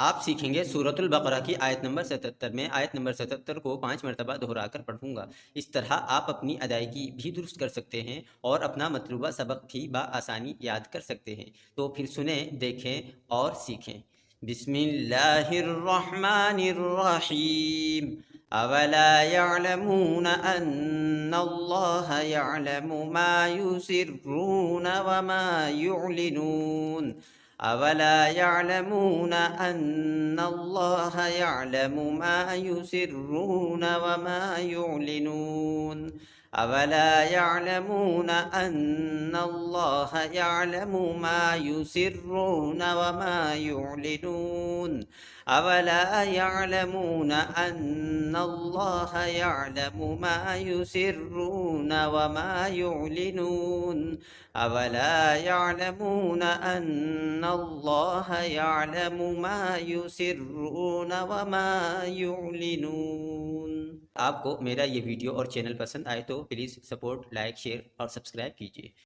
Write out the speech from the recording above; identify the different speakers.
Speaker 1: आप सीखेंगे सूरतुल बकरा की आयत नंबर 77 में आयत नंबर 77 को 5 मरतबा दोहराकर पढ़ूंगा। इस तरह आप अपनी अदायगी भी दुरुस्त कर सकते हैं और अपना मतलूबा सबक भी बआसानी याद कर सकते हैं। तो फिर सुने, देखें और सीखें। बिस्मिल्लाहिर्रहमानिर्रहीम। अवला यअलमून अन्नल्लाह यअलमु मा युसिर्रून व मा युअलिनून। अवला यअलमून अन्नल्लाह यअलमु मा युसिर्रून व मा युअलिनून। अवला यअलमून अन्नल्लाह यअलमु मा युसिर्रून व मा युअलिनून। अवला यअलमून अन्नल्लाह यअलमु मा युसिर्रून व मा युअलिनून। अवला यअलमून अन्नल्लाह यअलमु मा युसिर्रून व मा युअलिनून। आपको मेरा ये वीडियो और चैनल पसंद आए तो प्लीज़ सपोर्ट, लाइक, शेयर और सब्सक्राइब कीजिए।